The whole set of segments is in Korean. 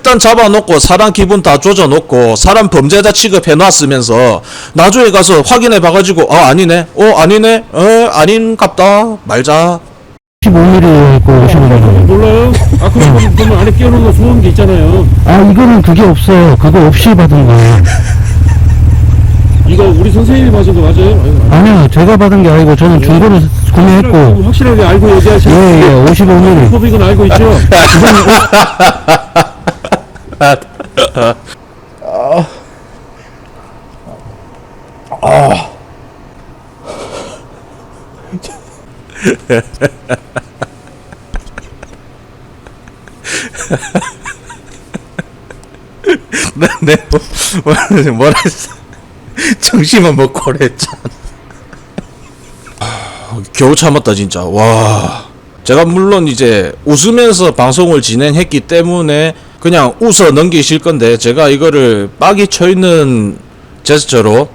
일단 잡아놓고 사람 기분 다 조져놓고 사람 범죄자 취급해놨으면서 나중에 가서 확인해봐가지고 아니네 아니네 아닌갑다 말자. 15mm 있고 55mm. 몰라요? 그러면 안에 끼워놓은 소음기 있잖아요. 이거는 그게 없어요. 그거 없이 받은 거예요. 이거 우리 선생님이 맞은 거 맞아요? 아니요, 제가 받은 게 아니고 저는 중고로 구매했고. 확실하게 알고 얘기하시는. 예, 55mm. 소비건 알고 있죠? 뭐라 했어? 정신만 먹고 그랬잖아. 겨우 참았다 진짜. 와, 제가 물론 이제 웃으면서 방송을 진행했기 때문에 그냥 웃어 넘기실 건데, 제가 이거를 빡이 쳐있는 제스처로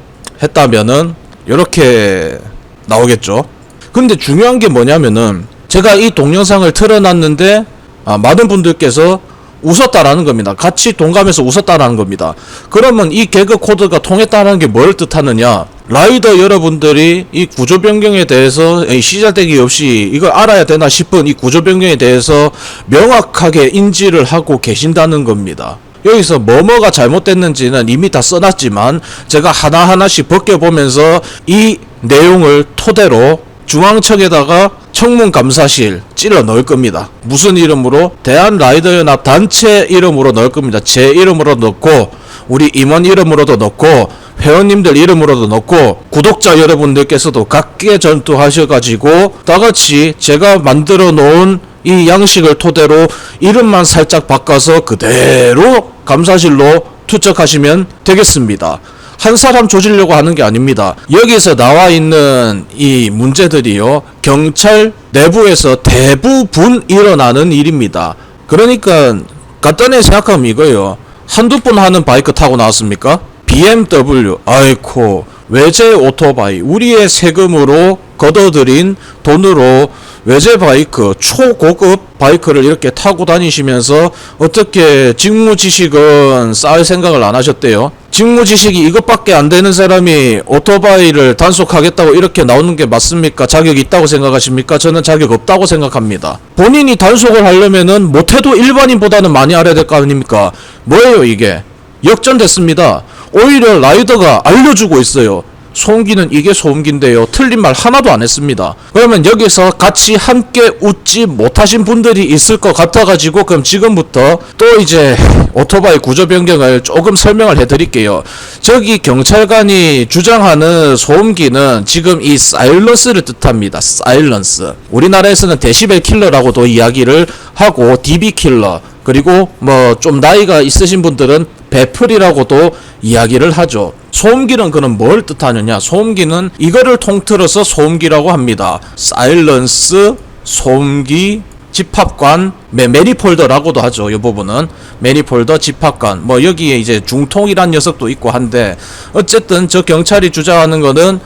했다면은 요렇게 나오겠죠. 근데 중요한 게 뭐냐면은 제가 이 동영상을 틀어놨는데 많은 분들께서 웃었다라는 겁니다. 같이 동감해서 웃었다라는 겁니다. 그러면 이 개그 코드가 통했다는 게 뭘 뜻하느냐? 라이더 여러분들이 이 구조 변경에 대해서 시잘데기 없이 이걸 알아야 되나 싶은 이 구조 변경에 대해서 명확하게 인지를 하고 계신다는 겁니다. 여기서 뭐가 잘못됐는지는 이미 다 써놨지만 제가 하나하나씩 벗겨보면서 이 내용을 토대로 중앙청에다가 청문감사실 찔러 넣을 겁니다. 무슨 이름으로? 대한라이더연합 단체 이름으로 넣을 겁니다. 제 이름으로 넣고 우리 임원 이름으로도 넣고 회원님들 이름으로도 넣고 구독자 여러분들께서도 각계 전투하셔가지고 다같이 제가 만들어 놓은 이 양식을 토대로 이름만 살짝 바꿔서 그대로 감사실로 투척하시면 되겠습니다. 한 사람 조지려고 하는 게 아닙니다. 여기서 나와 있는 이 문제들이요, 경찰 내부에서 대부분 일어나는 일입니다. 그러니까 간단히 생각하면 이거예요. 한두 번 하는 바이크 타고 나왔습니까? BMW, 아이코, 외제 오토바이, 우리의 세금으로 걷어들인 돈으로 외제 바이크, 초고급 바이크를 이렇게 타고 다니시면서 어떻게 직무 지식은 쌓을 생각을 안 하셨대요? 직무 지식이 이것밖에 안 되는 사람이 오토바이를 단속하겠다고 이렇게 나오는 게 맞습니까? 자격이 있다고 생각하십니까? 저는 자격 없다고 생각합니다. 본인이 단속을 하려면은 못해도 일반인보다는 많이 알아야 될 거 아닙니까? 뭐예요 이게? 역전됐습니다. 오히려 라이더가 알려주고 있어요. 소음기는 이게 소음기인데요, 틀린 말 하나도 안 했습니다. 그러면 여기서 같이 함께 웃지 못하신 분들이 있을 것 같아가지고 그럼 지금부터 또 이제 오토바이 구조 변경을 조금 설명을 해드릴게요. 저기 경찰관이 주장하는 소음기는 지금 이 사일런스를 뜻합니다. 사일런스. 우리나라에서는 데시벨 킬러라고도 이야기를 하고 DB 킬러, 그리고 뭐 좀 나이가 있으신 분들은 배플이라고도 이야기를 하죠. 소음기는 그럼 뭘 뜻하느냐? 소음기는 이거를 통틀어서 소음기라고 합니다. 사일런스, 소음기, 집합관, 매니폴더라고도 하죠. 이 부분은 매니폴더, 집합관, 뭐 여기에 이제 중통이란 녀석도 있고 한데, 어쨌든 저 경찰이 주장하는 거는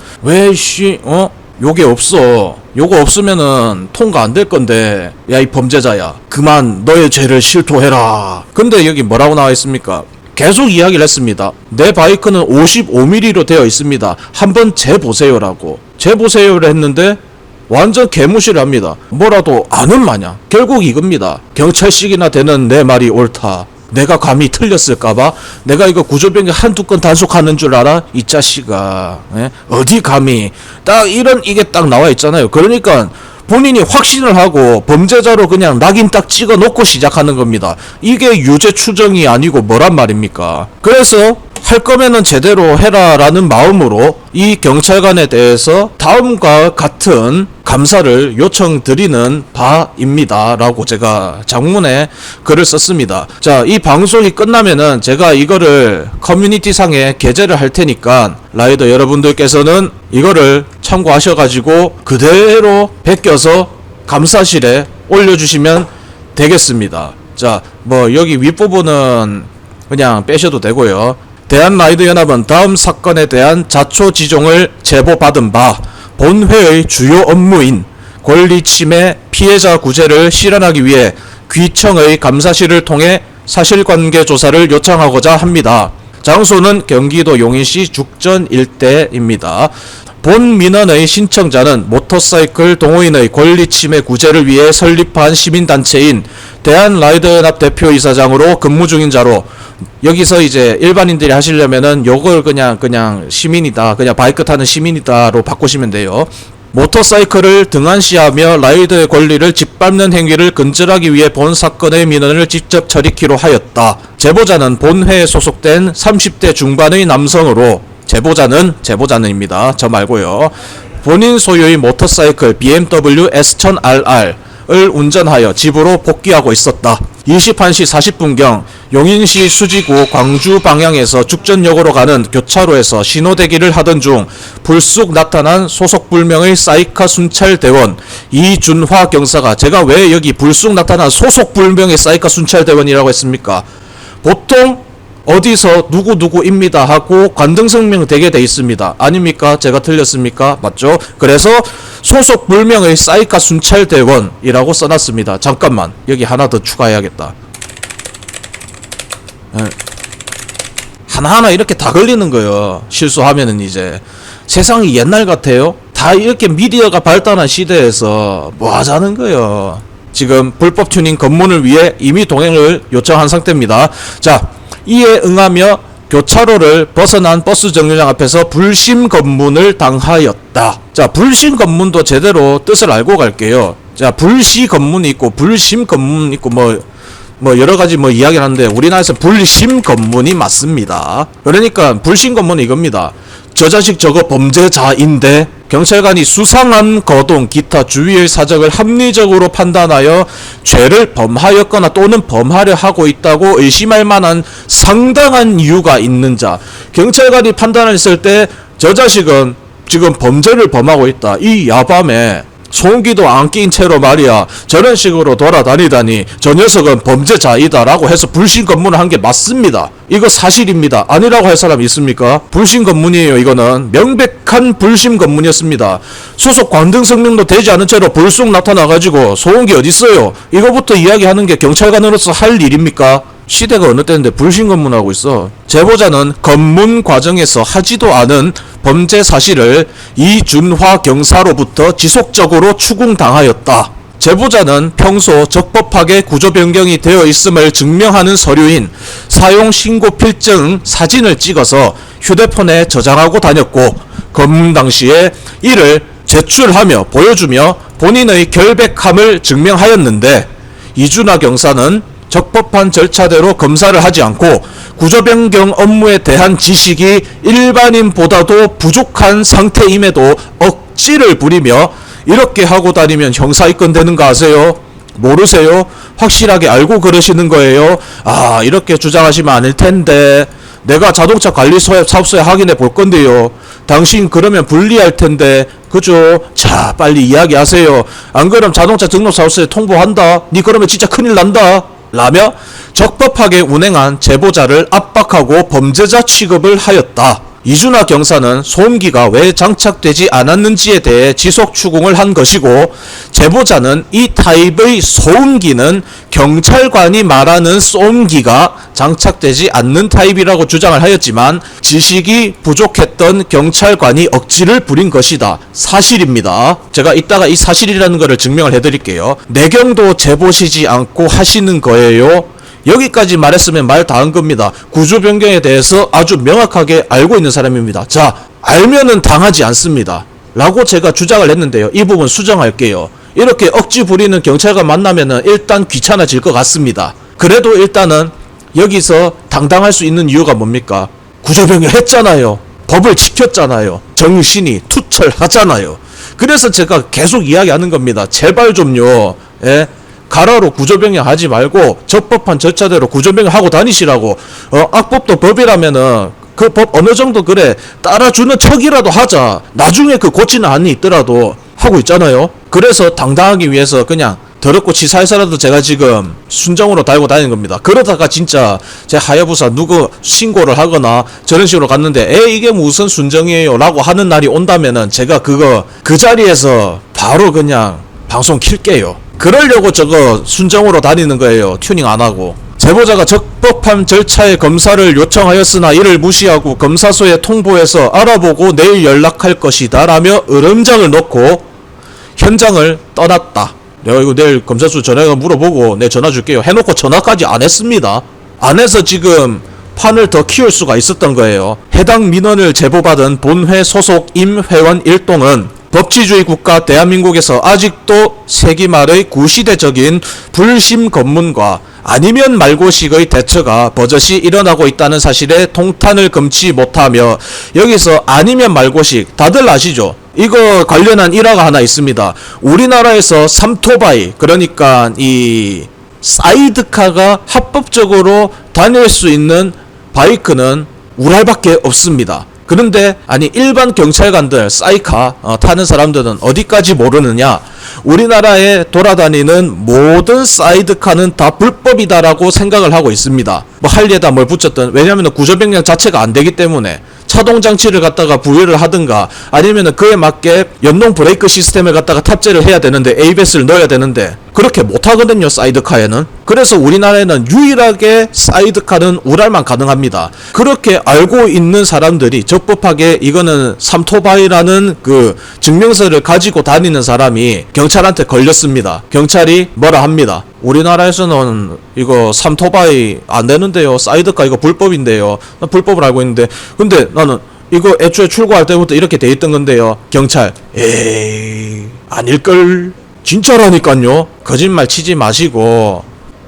요게 없어. 요거 없으면은 통과 안 될 건데, 야 이 범죄자야, 그만 너의 죄를 실토해라. 근데 여기 뭐라고 나와 있습니까? 계속 이야기를 했습니다. 내 바이크는 55mm로 되어 있습니다. 한번 재보세요라고. 재보세요를 했는데 완전 개무시를 합니다. 뭐라도 아는 마냥. 결국 이겁니다. 경찰식이나 되는 내 말이 옳다. 내가 감히 틀렸을까봐? 내가 이거 구조변경 한두 건 단속하는 줄 알아? 이 자식아. 어디 감히. 딱 이런 이게 딱 나와 있잖아요. 그러니까 본인이 확신을 하고 범죄자로 그냥 낙인 딱 찍어 놓고 시작하는 겁니다. 이게 유죄 추정이 아니고 뭐란 말입니까? 그래서 할 거면은 제대로 해라 라는 마음으로 이 경찰관에 대해서 다음과 같은 감사를 요청드리는 바입니다 라고 제가 장문에 글을 썼습니다. 자, 이 방송이 끝나면은 제가 이거를 커뮤니티 상에 게재를 할 테니까 라이더 여러분들께서는 이거를 참고하셔가지고 그대로 베껴서 감사실에 올려주시면 되겠습니다. 자, 뭐 여기 윗부분은 그냥 빼셔도 되고요. 대한라이더연합은 다음 사건에 대한 자초지종을 제보받은 바 본회의 주요 업무인 권리침해 피해자 구제를 실현하기 위해 귀청의 감사실을 통해 사실관계 조사를 요청하고자 합니다. 장소는 경기도 용인시 죽전 일대입니다. 본 민원의 신청자는 모터사이클 동호인의 권리 침해 구제를 위해 설립한 시민단체인 대한라이더연합 대표이사장으로 근무 중인 자로, 여기서 이제 일반인들이 하시려면은 요걸 그냥 시민이다, 그냥 바이크 타는 시민이다로 바꾸시면 돼요. 모터사이클을 등한시하며 라이더의 권리를 짓밟는 행위를 근절하기 위해 본 사건의 민원을 직접 처리키로 하였다. 제보자는 본회에 소속된 30대 중반의 남성으로, 제보자는입니다. 저 말고요. 본인 소유의 모터사이클 BMW S1000RR을 운전하여 집으로 복귀하고 있었다. 21시 40분경 용인시 수지구 광주 방향에서 죽전역으로 가는 교차로에서 신호대기를 하던 중 불쑥 나타난 소속불명의 사이카 순찰대원 이준화 경사가, 제가 왜 여기 불쑥 나타난 소속불명의 사이카 순찰대원이라고 했습니까? 보통 어디서 누구누구입니다 하고 관등성명 되게 돼 있습니다. 아닙니까? 제가 틀렸습니까? 맞죠? 그래서 소속 불명의 사이카 순찰대원이라고 써놨습니다. 잠깐만, 여기 하나 더 추가해야겠다. 하나하나 이렇게 다 걸리는 거예요. 실수하면은. 이제 세상이 옛날 같아요. 다 이렇게 미디어가 발달한 시대에서 뭐 하자는 거예요. 지금 불법 튜닝 검문을 위해 이미 동행을 요청한 상태입니다. 자, 이에 응하며 교차로를 벗어난 버스 정류장 앞에서 불심 검문을 당하였다. 자, 불심 검문도 제대로 뜻을 알고 갈게요. 자, 불시 검문이 있고 불심 검문이 있고 뭐 여러 가지 뭐 이야기를 하는데, 우리나라에서 불심 검문이 맞습니다. 그러니까 불심 검문은 이겁니다. 저 자식 저거 범죄자인데 경찰관이 수상한 거동 기타 주위의 사정을 합리적으로 판단하여 죄를 범하였거나 또는 범하려 하고 있다고 의심할 만한 상당한 이유가 있는 자, 경찰관이 판단했을 때 저 자식은 지금 범죄를 범하고 있다, 이 야밤에 소음기도 안 낀 채로 말이야 저런 식으로 돌아다니다니 저 녀석은 범죄자이다 라고 해서 불신 검문을 한 게 맞습니다. 이거 사실입니다. 아니라고 할 사람 있습니까? 불신 검문이에요. 이거는 명백한 불신 검문이었습니다. 수속 관등성명도 되지 않은 채로 불쑥 나타나가지고 소음기 어딨어요? 이거부터 이야기하는 게 경찰관으로서 할 일입니까? 시대가 어느 때인데 불신 검문하고 있어. 제보자는 검문 과정에서 하지도 않은 범죄 사실을 이준화 경사로부터 지속적으로 추궁당하였다. 제보자는 평소 적법하게 구조 변경이 되어 있음을 증명하는 서류인 사용 신고 필증 사진을 찍어서 휴대폰에 저장하고 다녔고, 검문 당시에 이를 제출하며 보여주며 본인의 결백함을 증명하였는데, 이준화 경사는 적법한 절차대로 검사를 하지 않고 구조변경 업무에 대한 지식이 일반인보다도 부족한 상태임에도 억지를 부리며 이렇게 하고 다니면 형사 입건되는 거 아세요? 모르세요? 확실하게 알고 그러시는 거예요? 아, 이렇게 주장하시면 아닐 텐데 내가 자동차 관리 사업소에 확인해 볼 건데요. 당신 그러면 불리할 텐데, 그죠? 자, 빨리 이야기하세요. 안 그럼 자동차 등록 사업소에 통보한다. 니 그러면 진짜 큰일 난다. 라며 적법하게 운행한 제보자를 압박하고 범죄자 취급을 하였다. 이준화 경사는 소음기가 왜 장착되지 않았는지에 대해 지속 추궁을 한 것이고, 제보자는 이 타입의 소음기는 경찰관이 말하는 소음기가 장착되지 않는 타입이라고 주장을 하였지만 지식이 부족했던 경찰관이 억지를 부린 것이다. 사실입니다. 제가 이따가 이 사실이라는 것을 증명을 해드릴게요. 내경도 재보시지 않고 하시는 거예요. 여기까지 말했으면 말 다 한 겁니다. 구조 변경에 대해서 아주 명확하게 알고 있는 사람입니다. 자, 알면은 당하지 않습니다. 라고 제가 주장을 했는데요. 이 부분 수정할게요. 이렇게 억지 부리는 경찰관 만나면은 일단 귀찮아질 것 같습니다. 그래도 일단은 여기서 당당할 수 있는 이유가 뭡니까? 구조 변경 했잖아요. 법을 지켰잖아요. 정신이 투철하잖아요. 그래서 제가 계속 이야기하는 겁니다. 제발 좀요. 예? 가라로 구조변경 하지 말고 적법한 절차대로 구조변경 하고 다니시라고. 악법도 법이라면은 그 법 어느 정도 그래 따라주는 척이라도 하자. 나중에 그 고치는 한이 있더라도 하고 있잖아요. 그래서 당당하기 위해서 그냥 더럽고 치사해서라도 제가 지금 순정으로 달고 다니는 겁니다. 그러다가 진짜 제 하야부사 누구 신고를 하거나 저런 식으로 갔는데 이게 무슨 순정이에요 라고 하는 날이 온다면은 제가 그 자리에서 바로 그냥 방송 킬게요. 그러려고 저거 순정으로 다니는 거예요. 튜닝 안 하고. 자, 제보자가 적법한 절차의 검사를 요청하였으나 이를 무시하고 검사소에 통보해서 알아보고 내일 연락할 것이다 라며 으름장을 놓고 현장을 떠났다. 내가 이거 내일 검사소 전화해서 물어보고 내 전화 줄게요 해놓고 전화까지 안 했습니다. 안 해서 지금 판을 더 키울 수가 있었던 거예요. 해당 민원을 제보받은 본회 소속 임 회원 일동은 법치주의 국가 대한민국에서 아직도 세기말의 구시대적인 불심 검문과 아니면 말고식의 대처가 버젓이 일어나고 있다는 사실에 통탄을 금치 못하며, 여기서 아니면 말고식 다들 아시죠? 이거 관련한 일화가 하나 있습니다. 우리나라에서 삼토바이, 그러니까 이 사이드카가 합법적으로 다닐 수 있는 바이크는 우랄밖에 없습니다. 그런데 아니 일반 경찰관들 사이카 타는 사람들은 어디까지 모르느냐, 우리나라에 돌아다니는 모든 사이드카는 다 불법이다라고 생각을 하고 있습니다. 뭐 할리에다 뭘 붙였든, 왜냐하면 구조변경 자체가 안 되기 때문에 차동 장치를 갖다가 부여를 하든가 아니면은 그에 맞게 연동 브레이크 시스템을 갖다가 탑재를 해야 되는데 ABS를 넣어야 되는데 그렇게 못 하거든요, 사이드카에는. 그래서 우리나라에는 유일하게 사이드카는 우랄만 가능합니다. 그렇게 알고 있는 사람들이 적법하게 이거는 삼토바이라는 그 증명서를 가지고 다니는 사람이 경찰한테 걸렸습니다. 경찰이 뭐라 합니다. 우리나라에서는 이거 삼토바이 안 되는데요, 사이드카 이거 불법인데요. 나 불법을 알고 있는데, 근데 나는 이거 애초에 출고할 때부터 이렇게 돼 있던 건데요. 경찰, 에이 아닐걸, 진짜라니깐요. 거짓말 치지 마시고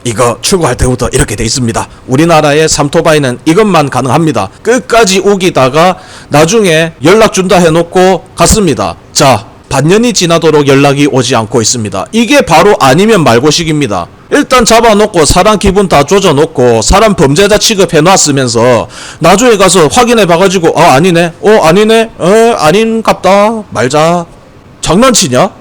이거 출고할 때부터 이렇게 돼 있습니다. 우리나라의 삼토바이는 이것만 가능합니다. 끝까지 우기다가 나중에 연락 준다 해놓고 갔습니다. 자, 반년이 지나도록 연락이 오지 않고 있습니다. 이게 바로 아니면 말고식입니다. 일단 잡아놓고 사람 기분 다 조져놓고 사람 범죄자 취급해놨으면서 나중에 가서 확인해봐가지고 아니네, 아니네, 아닌갑다 말자. 장난치냐?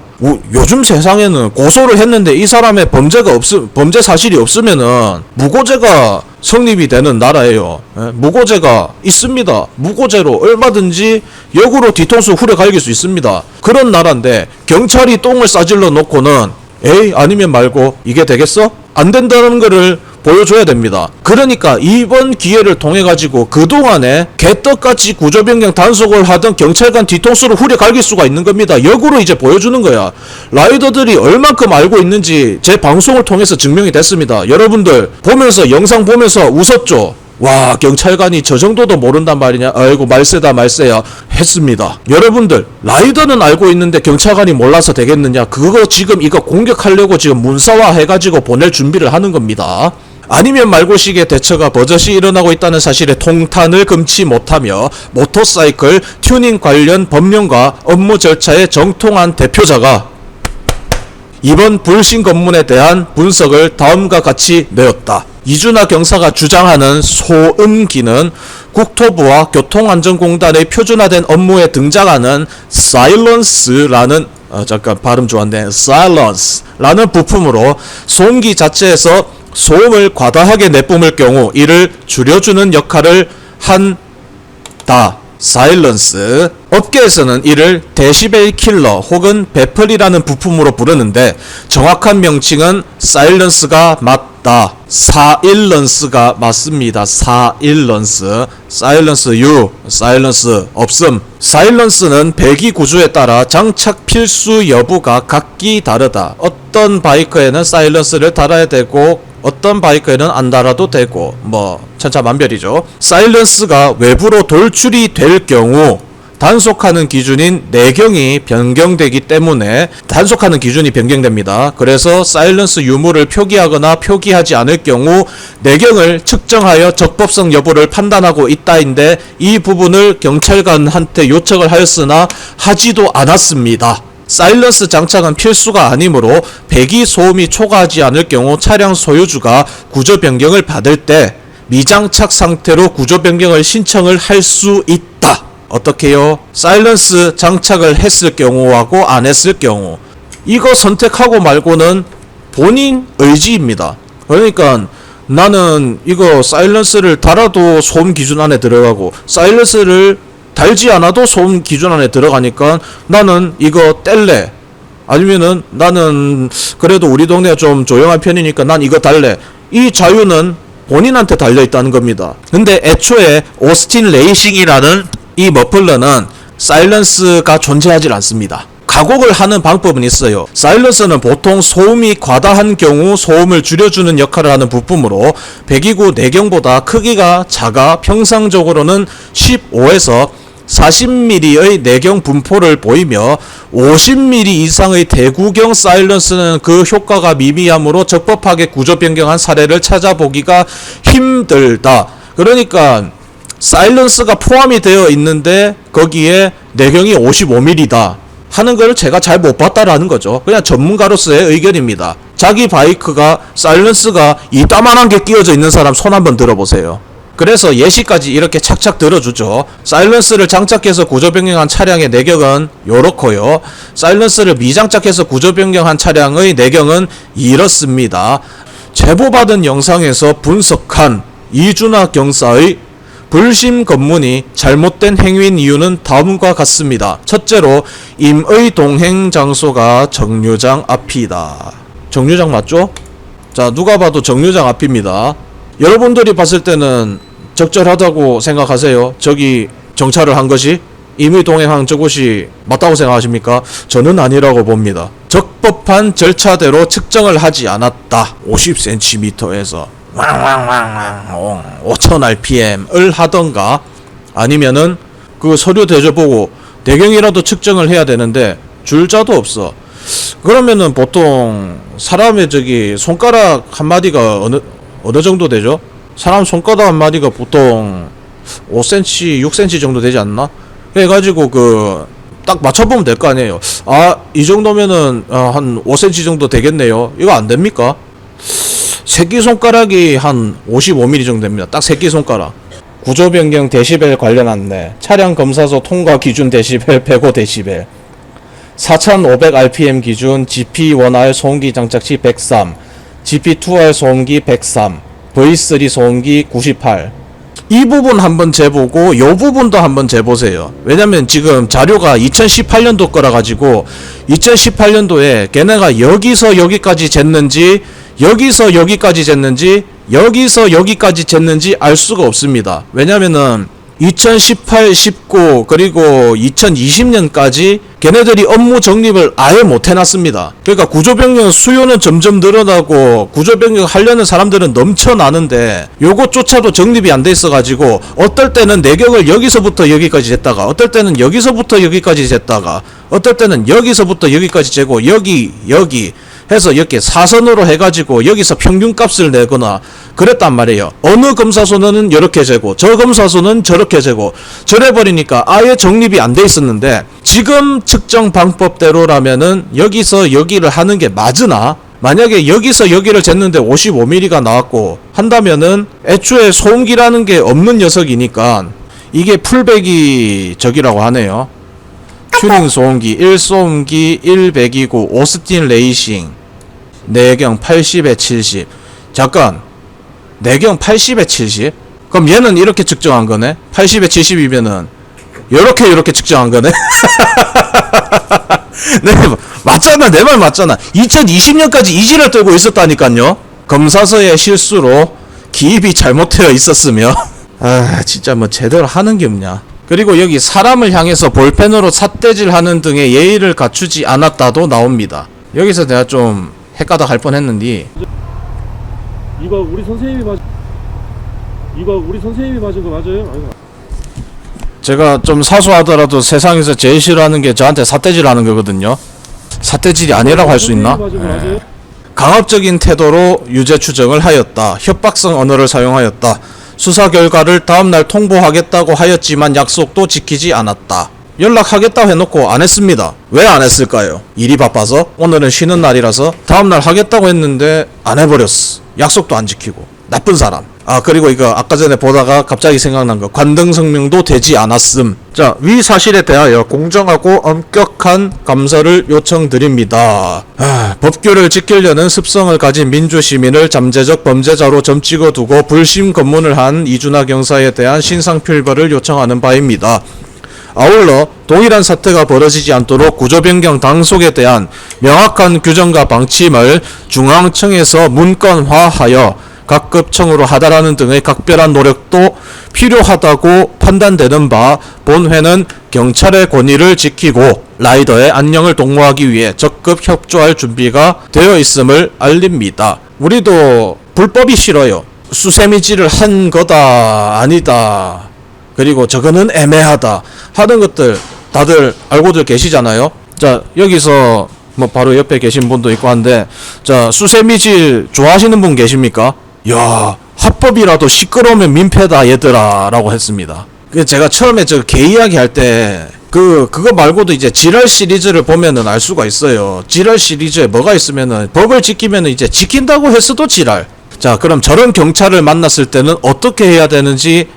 요즘 세상에는 고소를 했는데 이 사람의 범죄 사실이 없으면은 무고죄가 성립이 되는 나라예요. 무고죄가 있습니다. 무고죄로 얼마든지 역으로 뒤통수 후려갈길 수 있습니다. 그런 나라인데 경찰이 똥을 싸질러 놓고는 에이 아니면 말고 이게 되겠어? 안 된다는 거를 보여줘야 됩니다. 그러니까 이번 기회를 통해 가지고 그동안에 개떡같이 구조변경 단속을 하던 경찰관 뒤통수를 후려갈길 수가 있는 겁니다. 역으로 이제 보여주는 거야. 라이더들이 얼만큼 알고 있는지 제 방송을 통해서 증명이 됐습니다. 여러분들 보면서, 영상 보면서 웃었죠? 와, 경찰관이 저 정도도 모른단 말이냐, 아이고 말세다 말세야 했습니다. 여러분들 라이더는 알고 있는데 경찰관이 몰라서 되겠느냐? 그거 지금 이거 공격하려고 지금 문서화 해가지고 보낼 준비를 하는 겁니다. 아니면 말고식의 대처가 버젓이 일어나고 있다는 사실에 통탄을 금치 못하며 모터사이클 튜닝 관련 법령과 업무 절차에 정통한 대표자가 이번 불신 검문에 대한 분석을 다음과 같이 내었다. 이준하 경사가 주장하는 소음기는 국토부와 교통안전공단의 표준화된 업무에 등장하는 사일런스라는 잠깐 발음 좋았네, 사일런스라는 부품으로 소음기 자체에서 소음을 과다하게 내뿜을 경우 이를 줄여주는 역할을 한다. 사일런스. 업계에서는 이를 데시벨 킬러 혹은 베플이라는 부품으로 부르는데 정확한 명칭은 사일런스가 맞다. 사일런스가 맞습니다. 사일런스. 사일런스 유, 사일런스 없음. 사일런스는 배기 구조에 따라 장착 필수 여부가 각기 다르다. 어떤 바이크에는 사일런스를 달아야 되고 어떤 바이크에는 안 달아도 되고 뭐 천차만별이죠. 사일런스가 외부로 돌출이 될 경우 단속하는 기준인 내경이 변경되기 때문에 단속하는 기준이 변경됩니다. 그래서 사일런스 유무를 표기하거나 표기하지 않을 경우 내경을 측정하여 적법성 여부를 판단하고 있다인데 이 부분을 경찰관한테 요청을 하였으나 하지도 않았습니다. 사일런스 장착은 필수가 아니므로 배기 소음이 초과하지 않을 경우 차량 소유주가 구조 변경을 받을 때 미장착 상태로 구조 변경을 신청을 할 수 있다. 어떻게요? 사일런스 장착을 했을 경우하고 안 했을 경우 이거 선택하고 말고는 본인 의지입니다. 그러니까 나는 이거 사일런스를 달아도 소음 기준 안에 들어가고 사일런스를 달지 않아도 소음 기준 안에 들어가니까 나는 이거 뗄래. 아니면은 나는 그래도 우리 동네가 좀 조용한 편이니까 난 이거 달래. 이 자유는 본인한테 달려있다는 겁니다. 근데 애초에 오스틴 레이싱이라는 이 머플러는 사일런스가 존재하지 않습니다. 가곡을 하는 방법은 있어요. 사일런스는 보통 소음이 과다한 경우 소음을 줄여주는 역할을 하는 부품으로 배기구 내경보다 크기가 작아 평상적으로는 15에서 40mm의 내경 분포를 보이며 50mm 이상의 대구경 사일런스는 그 효과가 미미하므로 적법하게 구조 변경한 사례를 찾아보기가 힘들다. 그러니까 사일런스가 포함이 되어 있는데 거기에 내경이 55mm다 하는 걸 제가 잘 못 봤다라는 거죠. 그냥 전문가로서의 의견입니다. 자기 바이크가 사일런스가 이따만한 게 끼워져 있는 사람 손 한번 들어보세요. 그래서 예시까지 이렇게 착착 들어주죠. 사일런스를 장착해서 구조 변경한 차량의 내경은 요렇고요. 사일런스를 미장착해서 구조 변경한 차량의 내경은 이렇습니다. 제보받은 영상에서 분석한 이준하 경사의 불심 검문이 잘못된 행위인 이유는 다음과 같습니다. 첫째로 임의 동행 장소가 정류장 앞이다. 정류장 맞죠? 자, 누가 봐도 정류장 앞입니다. 여러분들이 봤을 때는 적절하다고 생각하세요? 저기 정차를 한 것이? 임의 동행한 저곳이 맞다고 생각하십니까? 저는 아니라고 봅니다. 적법한 절차대로 측정을 하지 않았다. 50cm에서 5000rpm을 하던가 아니면은 그 서류 대조보고 내경이라도 측정을 해야 되는데 줄자도 없어. 그러면은 보통 사람의 저기 손가락 한 마디가 어느 정도 되죠? 사람 손가락 한 마디가 보통 5cm, 6cm 정도 되지 않나? 그래가지고 그 딱 맞춰보면 될 거 아니에요. 아, 이 정도면은 한 5cm 정도 되겠네요. 이거 안 됩니까? 새끼손가락이 한 55mm 정도 됩니다. 딱 새끼손가락. 구조변경 데시벨 관련 안내. 차량 검사소 통과 기준 데시벨 105데시벨. 4500rpm 기준 GP1R 소음기 장착시 103, GP2R 소음기 103, V3 소음기 98. 이 부분 한번 재보고 요 부분도 한번 재보세요. 왜냐면 지금 자료가 2018년도 거라 가지고 2018년도에 걔네가 여기서 여기까지 쟀는지 여기서 여기까지 쟀는지 여기서 여기까지 쟀는지 알 수가 없습니다. 왜냐면은 2018, 19 그리고 2020년까지 걔네들이 업무 정립을 아예 못 해놨습니다. 그러니까 구조변경 수요는 점점 늘어나고 구조변경 하려는 사람들은 넘쳐나는데 요것조차도 정립이 안 돼 있어가지고 어떨 때는 내경을 여기서부터 여기까지 쟀다가 어떨 때는 여기서부터 여기까지 쟀다가 어떨 때는 여기서부터 여기까지 재고 여기 해서 이렇게 사선으로 해가지고 여기서 평균값을 내거나 그랬단 말이에요. 어느 검사소는 이렇게 재고 저 검사소는 저렇게 재고 저래버리니까 아예 정립이 안 돼 있었는데 지금 측정 방법대로라면은 여기서 여기를 하는 게 맞으나 만약에 여기서 여기를 쟀는데 55mm가 나왔고 한다면은 애초에 소음기라는 게 없는 녀석이니까 이게 풀배기 적이라고 하네요. 튜닝 소음기 1소음기 1배기구 오스틴 레이싱 내경 80에 70. 잠깐, 내경 80에 70? 그럼 얘는 이렇게 측정한 거네? 80에 70이면은 요렇게 측정한 거네? 네, 맞잖아. 내 말 맞잖아. 2020년까지 이지를 떨고 있었다니까요. 검사서의 실수로 기입이 잘못되어 있었으며 아, 진짜 뭐 제대로 하는 게 없냐. 그리고 여기 사람을 향해서 볼펜으로 삿대질 하는 등의 예의를 갖추지 않았다도 나옵니다. 여기서 내가 좀 헷가닥 할 뻔했는데 이거 우리 선생님이 맞은 거 맞아요? 아이고. 제가 좀 사소하더라도 세상에서 제일 싫어하는 게 저한테 삿대질 하는 거거든요. 삿대질이 아니라고 할 수 있나? 맞아요? 강압적인 태도로 유죄 추정을 하였다. 협박성 언어를 사용하였다. 수사 결과를 다음날 통보하겠다고 하였지만 약속도 지키지 않았다. 연락하겠다고 해놓고 안 했습니다. 왜 안 했을까요? 일이 바빠서? 오늘은 쉬는 날이라서? 다음날 하겠다고 했는데 안 해버렸어. 약속도 안 지키고. 나쁜 사람. 아, 그리고 이거 아까 전에 보다가 갑자기 생각난 거. 관등 성명도 되지 않았음. 자, 위 사실에 대하여 공정하고 엄격한 감사를 요청드립니다. 법규를 지키려는 습성을 가진 민주시민을 잠재적 범죄자로 점 찍어두고 불심 검문을 한 이준하 경사에 대한 신상필벌을 요청하는 바입니다. 아울러 동일한 사태가 벌어지지 않도록 구조변경 당속에 대한 명확한 규정과 방침을 중앙청에서 문건화하여 각급청으로 하달하는 등의 각별한 노력도 필요하다고 판단되는 바 본회는 경찰의 권위를 지키고 라이더의 안녕을 독모하기 위해 적극 협조할 준비가 되어 있음을 알립니다. 우리도 불법이 싫어요. 수세미질을 한 거다 아니다, 그리고 저거는 애매하다 하는 것들 다들 알고들 계시잖아요. 자, 여기서 뭐 바로 옆에 계신 분도 있고 한데, 자, 수세미질 좋아하시는 분 계십니까? 야, 합법이라도 시끄러우면 민폐다 얘들아 라고 했습니다. 제가 처음에 저 개 이야기 할 때 그거 말고도 이제 지랄 시리즈를 보면은 알 수가 있어요. 지랄 시리즈에 뭐가 있으면은 법을 지키면은 이제 지킨다고 했어도 지랄. 자, 그럼 저런 경찰을 만났을 때는 어떻게 해야 되는지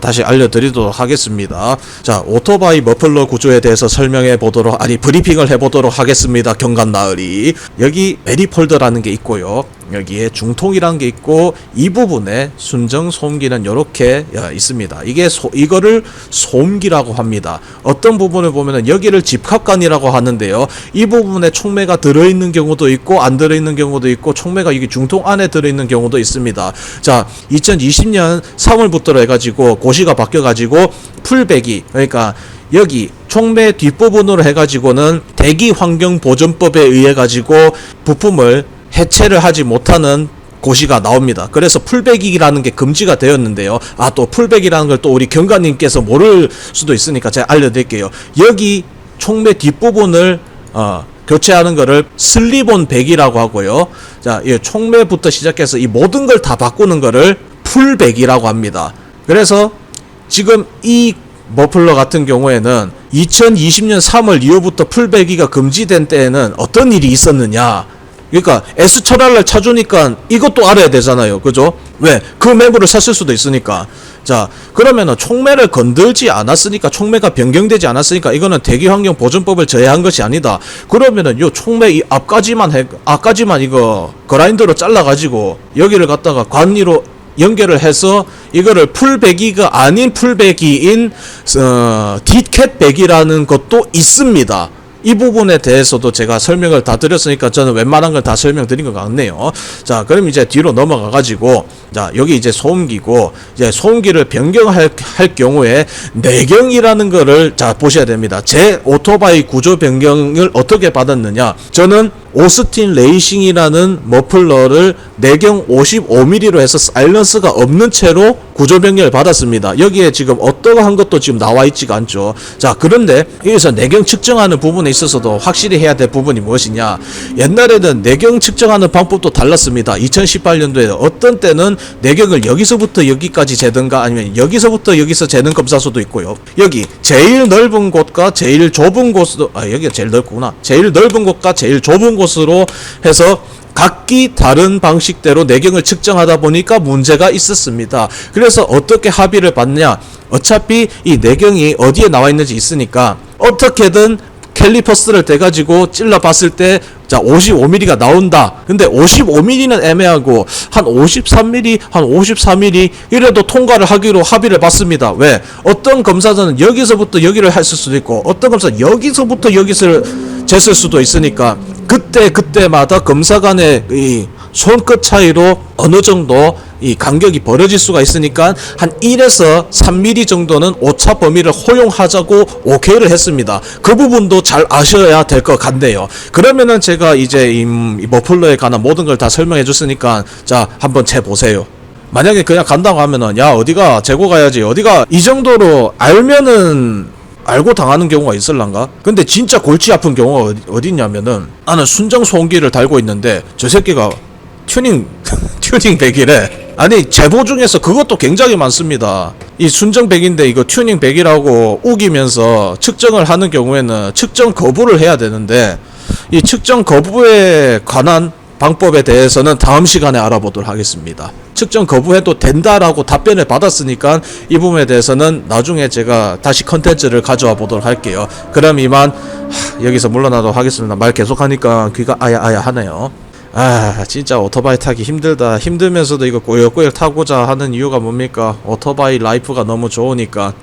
다시 알려드리도록 하겠습니다. 자, 오토바이 머플러 구조에 대해서 브리핑을 해보도록 하겠습니다. 경관 나으리. 여기 베리폴더라는 게 있고요. 여기에 중통이라는 게 있고, 이 부분에 순정 소음기는 이렇게 있습니다. 이거를 소음기라고 합니다. 어떤 부분을 보면은 여기를 집합관이라고 하는데요. 이 부분에 촉매가 들어있는 경우도 있고 안 들어있는 경우도 있고, 촉매가 여기 중통 안에 들어있는 경우도 있습니다. 자, 2020년 3월부터 해가지고 고시가 바뀌어가지고 풀배기, 그러니까 여기 촉매 뒷부분으로 해가지고는 대기환경보전법에 의해 가지고 부품을 해체를 하지 못하는 고시가 나옵니다. 그래서 풀배기라는 게 금지가 되었는데요. 또 풀배기라는 걸 또 우리 경관님께서 모를 수도 있으니까 제가 알려드릴게요. 여기 촉매 뒷부분을 교체하는 거를 슬립온 배기라고 하고요. 자, 이 촉매부터 시작해서 이 모든 걸 다 바꾸는 거를 풀배기라고 합니다. 그래서 지금 이 머플러 같은 경우에는 2020년 3월 이후부터 풀배기가 금지된 때에는 어떤 일이 있었느냐, 그러니까 S철알을 차주니까 이것도 알아야 되잖아요. 그죠? 왜? 그 매물을 샀을 수도 있으니까. 자, 그러면은 촉매를 건들지 않았으니까, 촉매가 변경되지 않았으니까 이거는 대기환경보전법을 저해한 것이 아니다. 그러면은 요 촉매 이 앞까지만 이거 그라인더로 잘라가지고 여기를 갖다가 관리로 연결을 해서 이거를 풀배기가 아닌 풀배기인 뒷캣 배기라는 것도 있습니다. 이 부분에 대해서도 제가 설명을 다 드렸으니까 저는 웬만한 걸 다 설명드린 것 같네요. 자, 그럼 이제 뒤로 넘어가 가지고, 자, 여기 이제 소음기고, 이제 소음기를 변경할 경우에 내경이라는 거를 자 보셔야 됩니다. 제 오토바이 구조 변경을 어떻게 받았느냐, 저는 오스틴 레이싱이라는 머플러를 내경 55mm로 해서 사일런스가 없는 채로 구조 변경을 받았습니다. 여기에 지금 어떠한 것도 지금 나와 있지가 않죠. 자, 그런데 여기서 내경 측정하는 부분에 있어서도 확실히 해야 될 부분이 무엇이냐, 옛날에는 내경 측정하는 방법도 달랐습니다. 2018년도에 어떤 때는 내경을 여기서부터 여기까지 재든가 아니면 여기서부터 여기서 재는 검사소도 있고요. 여기 제일 넓은 곳과 제일 좁은 곳으로, 여기가 제일 넓구나. 제일 넓은 곳과 제일 좁은 곳으로 해서 각기 다른 방식대로 내경을 측정하다 보니까 문제가 있었습니다. 그래서 어떻게 합의를 봤냐, 어차피 이 내경이 어디에 나와 있는지 있으니까 어떻게든 캘리퍼스를 대가지고 찔러봤을 때, 자, 55mm가 나온다. 근데 55mm는 애매하고 한 53mm, 한 54mm 이래도 통과를 하기로 합의를 봤습니다. 왜? 어떤 검사자는 여기서부터 여기를 했을 수도 있고, 어떤 검사는 여기서부터 여기를 쟀을 수도 있으니까 그때마다 검사 간의 이 손끝 차이로 어느 정도 이 간격이 벌어질 수가 있으니까 한 1에서 3mm 정도는 오차 범위를 허용하자고 오케이를 했습니다. 그 부분도 잘 아셔야 될 것 같네요. 그러면은 제가 이제 이 머플러에 관한 모든 걸 다 설명해 줬으니까, 자, 한번 재보세요. 만약에 그냥 간다고 하면은, 야, 어디가 재고 가야지, 어디가, 이 정도로 알면은 알고 당하는 경우가 있을란가? 근데 진짜 골치 아픈 경우가 어디 있냐면은, 나는 순정 소음기를 달고 있는데 저 새끼가 튜닝 백이래. 아니, 제보 중에서 그것도 굉장히 많습니다. 이 순정 백인데 이거 튜닝 백이라고 우기면서 측정을 하는 경우에는 측정 거부를 해야 되는데, 이 측정 거부에 관한 방법에 대해서는 다음 시간에 알아보도록 하겠습니다. 측정 거부해도 된다라고 답변을 받았으니까 이 부분에 대해서는 나중에 제가 다시 컨텐츠를 가져와 보도록 할게요. 그럼 이만 여기서 물러나도록 하겠습니다. 말 계속하니까 귀가 아야 하네요. 진짜 오토바이 타기 힘들다. 힘들면서도 이거 꾸역꾸역 타고자 하는 이유가 뭡니까? 오토바이 라이프가 너무 좋으니까.